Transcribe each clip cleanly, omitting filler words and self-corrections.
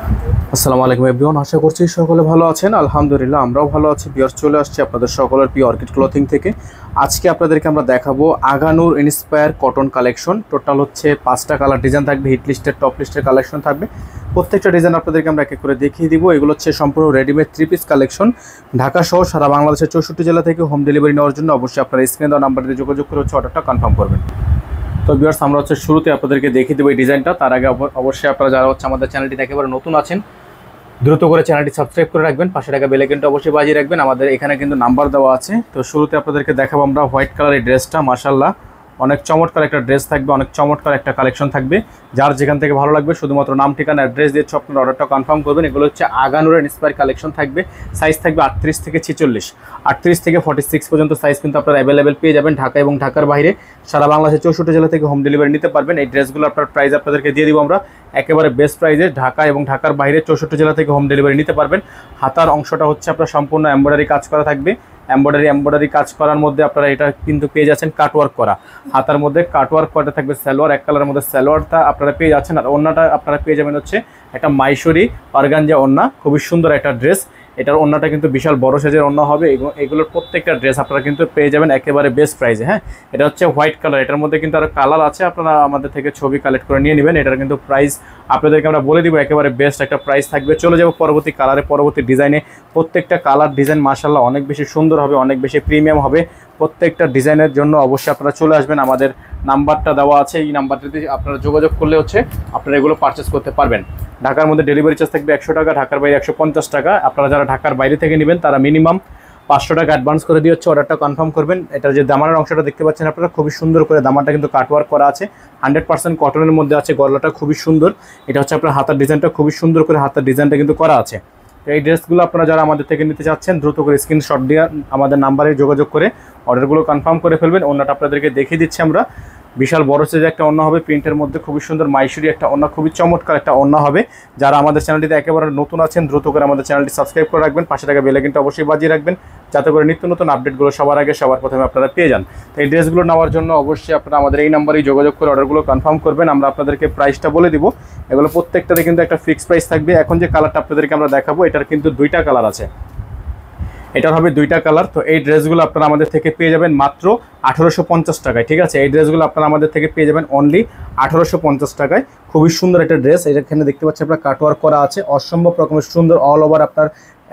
আসসালামু আলাইকুম এভরিওয়ান, আশা করছি সকলে ভালো আছেন। আলহামদুলিল্লাহ আমরাও ভালো আছি। ভিউয়ার্স, চলে আসছে আপনাদের সকলের প্রিয় অর্কিড ক্লথিং থেকে। আজকে আপনাদেরকে আমরা দেখাবো Aganoor inspire cotton collection. Total হচ্ছে 5টা কালার ডিজাইন থাকবে, হিট লিস্টের টপ লিস্টের কালেকশন থাকবে। প্রত্যেকটা ডিজাইন আপনাদেরকে আমরা এক এক করে দেখিয়ে দিব। এগুলো হচ্ছে সম্পূর্ণ রেডিমেড 3 পিস কালেকশন। ঢাকা সহ সারা বাংলাদেশের 64 জেলা থেকে হোম ডেলিভারি নেওয়ার জন্য অবশ্যই আপনারা স্ক্রিনে দেওয়া নাম্বারটিতে যোগাযোগ করে অর্ডারটা কনফার্ম করবেন। তো ভিউয়ার্স, আমরা শুরুতে আপনাদেরকে দেখিয়ে দেবো এই ডিজাইনটা। তার আগে অবশ্যই আপনারা যারা আমাদের চ্যানেলটি একেবারে নতুন আছেন, দ্রুত করে চ্যানেলটি সাবস্ক্রাইব করে রাখবেন, পাশে টাকা বেল আইকনটা অবশ্যই বাজিয়ে রাখবেন। আমাদের এখানে কিন্তু নাম্বার দেওয়া আছে। তো শুরুতে আপনাদেরকে দেখাবো আমরা হোয়াইট কালারের ড্রেসটা। মাশাআল্লাহ অনেক চমৎকার একটা ড্রেস থাকবে, অনেক চমৎকার একটা কালেকশন থাকবে। যার যেখান থেকে ভালো লাগবে শুধুমাত্র নাম, ঠিকানা, অ্যাড্রেস দিয়ে আপনার অর্ডারটা কনফার্ম করবেন। এগুলো হচ্ছে আগানুরের ইন্সপায়ার কালেকশন থাকবে। সাইজ থাকবে 38 থেকে 46, 38 থেকে 46 পর্যন্ত সাইজ কিন্তু আপনারা অ্যাভেলেবেল পেয়ে যাবেন ঢাকা এবং ঢাকার বাইরে সারা বাংলাদেশের 64 জেলা থেকে হোম ডেলিভারি নিতে পারবেন। এই ড্রেসগুলো আপনার প্রাইস আপনাদেরকে দিয়ে দিব আমরা একেবারে বেস্ট প্রাইজে। ঢাকা এবং ঢাকার বাইরে 64 জেলা থেকে হোম ডেলিভারি নিতে পারবেন। হাতার অংশটা হচ্ছে আপনার সম্পূর্ণ এমব্রয়ডারি কাজ করা থাকবে। এমব্রয়ডারি কাজ করার মধ্যে আপনারা এটা কিন্তু পেয়ে যাচ্ছেন কাটওয়ার্ক করা। হাতার মধ্যে কাটওয়ার্ক করা থাকবে। সালোয়ার এক কালারের মধ্যে সালোয়ারটা আপনারা পেয়ে যাচ্ছেন। আর ওড়নাটা আপনারা পেয়ে যাবেন হচ্ছে একটা মাইশরি অর্গানজা ওড়না, খুবই সুন্দর একটা ড্রেস। এটার ওড়নাটা কিন্তু বিশাল বড় সাইজের ওড়না হবে। এগুলোর প্রত্যেকটা ড্রেস আপনারা কিন্তু পেয়ে যাবেন একেবারে বেস্ট প্রাইসে। হ্যাঁ, এটা হচ্ছে হোয়াইট কালার। এটার মধ্যে কিন্তু আরও কালার আছে, আপনারা আমাদের থেকে ছবি কালেক্ট করে নিয়ে নেবেন। এটার কিন্তু প্রাইস আপনাদেরকে আমরা বলে দিব, একেবারে বেস্ট একটা প্রাইস থাকবে। চলে যাব পরবর্তী কালারে, পরবর্তী ডিজাইনে। প্রত্যেকটা কালার ডিজাইন মাশাআল্লাহ অনেক বেশি সুন্দর হবে, অনেক বেশি প্রিমিয়াম হবে। প্রত্যেকটা ডিজাইনের জন্য অবশ্যই আপনারা চলে আসবেন। আমাদের নাম্বারটা দেওয়া আছে, এই নাম্বারটিতে আপনারা যোগাযোগ করলে হচ্ছে আপনারা এগুলো পারচেস করতে পারবেন। ঢাকার মধ্যে ডেলিভারি চার্জ থাকবে 100 টাকা, ঢাকার বাইরে 150 টাকা। আপনারা যারা ঢাকার বাইরে থেকে নেবেন তারা মিনিমাম 500 টাকা অ্যাডভান্স করে দিয়ে হচ্ছে অর্ডারটা কনফার্ম করবেন। এটা যে দামানের অংশটা দেখতে পাচ্ছেন আপনারা, খুবই সুন্দর করে দামানটা কিন্তু কাটওয়ার্ক করা আছে। 100% কটনের মধ্যে আছে। গলাটা খুবই সুন্দর। এটা হচ্ছে আপনার হাতার ডিজাইনটা খুবই সুন্দর করে হাতার ডিজাইনটা কিন্তু করা আছে। এই ড্রেসগুলো আপনারা যারা আমাদের থেকে নিতে চাচ্ছেন দ্রুত করে স্ক্রিনশট দিয়ে আমাদের নাম্বারে যোগাযোগ করে অর্ডারগুলো কনফার্ম করে ফেলবেন। ওড়নাটা আপনাদেরকে দেখিয়ে দিচ্ছি আমরা। বিশাল বড় সাইজের একটা ওড়না হবে, প্রিন্টের মধ্যে খুবই সুন্দর মাইশরি একটা ওড়না, খুবই চমৎকার একটা ওড়না হবে। যারা আমাদের চ্যানেলটিতে একেবারে নতুন আছেন দ্রুত করে আমাদের চ্যানেলটি সাবস্ক্রাইব করে রাখবেন, পাশে টাকা বেল আইকনটা অবশ্যই বাজিয়ে রাখবেন, যাতে করে নিত্য নতুন আপডেটগুলো সবার আগে সবার প্রথমে আপনারা পেয়ে যান। তো এই ড্রেসগুলো নেওয়ার জন্য অবশ্যই আপনারা আমাদের এই নাম্বারেই যোগাযোগ করে অর্ডারগুলো কনফার্ম করবেন। আমরা আপনাদেরকে প্রাইসটা বলে দিব। এগুলো প্রত্যেকটাতে কিন্তু একটা ফিক্সড প্রাইস থাকবে। এখন যে কালারটা আপনাদেরকে আমরা দেখাবো এটার কিন্তু 2টা কালার আছে। এটার হবে 2টা কালার। তো এই ড্রেসগুলো আপনারা আমাদের থেকে পেয়ে যাবেন মাত্র 1850 টাকায়। ঠিক আছে, এই ড্রেসগুলো আপনারা আমাদের থেকে পেয়ে যাবেন অনলি 1850 টাকায়। খুবই সুন্দর একটা ড্রেস। এখানে দেখতে পাচ্ছেন আপনার কাটওয়ার্ক করা আছে, অসম্ভব রকমের সুন্দর। অল ওভার আপনার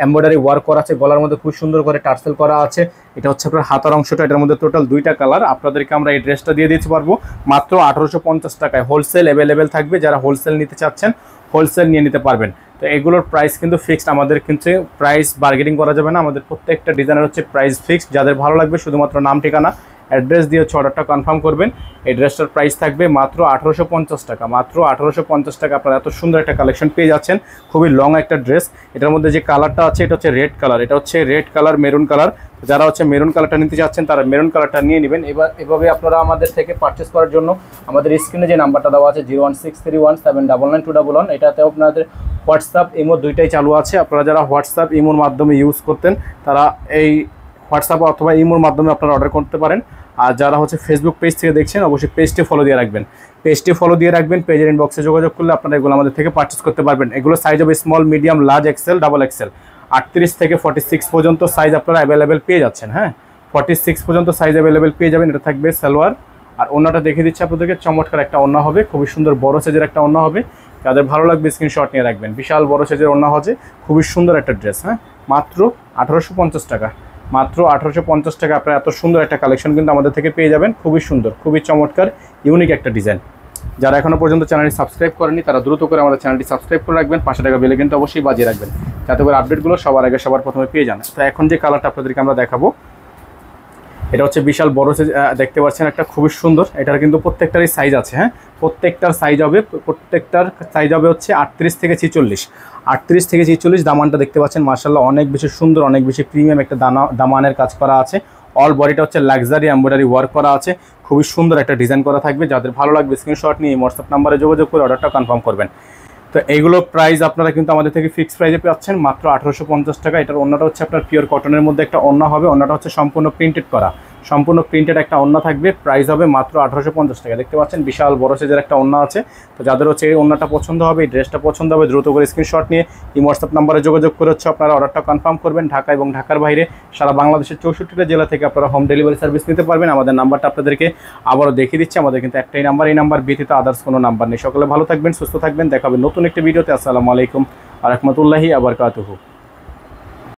এমব্রয়ডারি ওয়ার্ক করা আছে। গলার মধ্যে খুব সুন্দর করে টার্সেল করা আছে। এটা হচ্ছে আপনার হাতার অংশটা। এটার মধ্যে টোটাল 2টা কালার। আপনাদেরকে আমরা এই ড্রেসটা দিয়ে দিতে পারবো মাত্র 1850 টাকায়। হোলসেল অ্যাভেলেবেল থাকবে, যারা হোলসেল নিতে চাচ্ছেন হোলসেল নিয়ে নিতে পারবেন। তো এগুলোর প্রাইস কিন্তু ফিক্সড, আমাদের কিন্তু প্রাইস বার্গেনিং করা যাবে না। আমাদের প্রত্যেকটা ডিজাইনের হচ্ছে প্রাইস ফিক্সড। যাদের ভালো লাগবে শুধুমাত্র নাম, ঠিকানা, অ্যাড্রেস দিয়ে হচ্ছে অর্ডারটা কনফার্ম করবেন। এই ড্রেসটার প্রাইস থাকবে মাত্র 1850 টাকা। মাত্র 1850 টাকা আপনারা এত সুন্দর একটা কালেকশন পেয়ে যাচ্ছেন। খুবই লং একটা ড্রেস। এটার মধ্যে যে কালারটা আছে এটা হচ্ছে রেড কালার। এটা হচ্ছে রেড কালার, মেরুন কালার। যারা হচ্ছে মেরুন কালারটা নিতে চাচ্ছেন তারা মেরুন কালারটা নিয়ে নেবেন। এভাবে আপনারা আমাদের থেকে পারচেস করার জন্য আমাদের স্ক্রিনে যে নাম্বারটা দেওয়া আছে 01631799211, এটাতেও আপনাদের হোয়াটসঅ্যাপ ইমো দুইটাই চালু আছে। আপনারা যারা হোয়াটসঅ্যাপ ইমোর মাধ্যমে ইউজ করতেন তারা এই হোয়াটসঅ্যাপ অথবা ইমোর মাধ্যমে আপনারা অর্ডার করতে পারেন। আর যারা হচ্ছে ফেসবুক পেজ থেকে দেখছেন অবশ্যই পেজটি ফলো দিয়ে রাখবেন। পেজের ইনবক্সে যোগাযোগ করলে আপনারা এগুলো আমাদের থেকে পারচেস করতে পারবেন। এগুলো সাইজ হবে small, medium, large, XL, double XL. 38 থেকে 46 পর্যন্ত সাইজ আপনারা অ্যাভেলেবেল পেয়ে যাচ্ছেন। হ্যাঁ, 46 পর্যন্ত সাইজ অ্যাভেলেবেল পেয়ে যাবেন। এটা থাকবে সালোয়ার। আর ওড়নাটা দেখিয়ে দিচ্ছি আপনাদেরকে, চমৎকার একটা ওড়না হবে, খুবই সুন্দর বড় সাইজের একটা ওড়না হবে। যাদের ভালো লাগবে স্ক্রিনশট নিয়ে রাখবেন। বিশাল বড় সাইজের ওড়না হচ্ছে, খুবই সুন্দর একটা ড্রেস। হ্যাঁ, মাত্র 1850 টাকা। মাত্র 1850 টাকা আপনারা এত সুন্দর একটা কালেকশন কিন্তু আমাদের থেকে পেয়ে যাবেন। খুবই সুন্দর, খুবই চমৎকার, ইউনিক একটা ডিজাইন। যারা এখনও পর্যন্ত চ্যানেলটি সাবস্ক্রাইব করেনি তারা দ্রুত করে আমাদের চ্যানেলটি সাবস্ক্রাইব করে রাখবেন, পাশে টাকা বেলে কিন্তু অবশ্যই বাজিয়ে রাখবেন, যাতে করে আপডেটগুলো সবার আগে সবার প্রথমে পেয়ে যান। তো এখন যে কালারটা আপনাদেরকে আমরা দেখাবো এটা হচ্ছে বিশাল বড় সাইজ, দেখতে পাচ্ছেন একটা খুবই সুন্দর। এটার কিন্তু প্রত্যেকটারই সাইজ আছে। হ্যাঁ, প্রত্যেকটার সাইজ হবে হচ্ছে 38 থেকে 46। 38 থেকে 46 দামানটা দেখতে পাচ্ছেন মাশাআল্লাহ অনেক বেশি সুন্দর, অনেক বেশি প্রিমিয়াম একটা দামানের কাজ করা আছে। অল বডিটা হচ্ছে লাক্সারি এমব্রয়ডারি ওয়ার্ক করা আছে। খুবই সুন্দর একটা ডিজাইন করা থাকবে। যাদের ভালো লাগবে স্ক্রিনশট নিয়ে হোয়াটসঅ্যাপ নাম্বারে যোগাযোগ করে অর্ডারটা কনফার্ম করবেন। তো এইগুলো প্রাইস আপনারা কিন্তু আমাদের থেকে ফিক্সড প্রাইসে পাচ্ছেন মাত্র 1850 টাকা। এটার ওড়নাটা হচ্ছে আপনার পিওর কটনের মধ্যে একটা ওড়না হবে। ওড়নাটা হচ্ছে সম্পূর্ণ প্রিন্টেড করা, সম্পূর্ণ প্রিন্টেড একটা ওড়না থাকবে, প্রাইস হবে মাত্র 1850 টাকা। দেখতে পাচ্ছেন বিশাল বড় সাইজের একটা ওড়না আছে। তো যাদের হচ্ছে এই ওড়নাটা পছন্দ হবে, এই ড্রেসটা পছন্দ হবে, দ্রুত করে স্ক্রিনশট নিয়ে এই হোয়াটসঅ্যাপ নাম্বারে যোগাযোগ করে হচ্ছে আপনারা অর্ডারটা কনফার্ম করবেন। ঢাকা এবং ঢাকার বাইরে সারা বাংলাদেশের 64টা জেলা থেকে আপনারা হোম ডেলিভারি সার্ভিস নিতে পারবেন। আমাদের নাম্বারটা আপনাদেরকে আবারও দেখিয়ে দিচ্ছি, আমাদের কিন্তু একটাই নাম্বার, এই নাম্বার ব্যতীত আদার্স কোনো নাম্বার নেই। সকলে ভালো থাকবেন, সুস্থ থাকবেন, দেখা হবে নতুন একটি ভিডিওতে। আসসালামু আলাইকুম ওয়া রাহমাতুল্লাহি ওয়া বারাকাতুহু।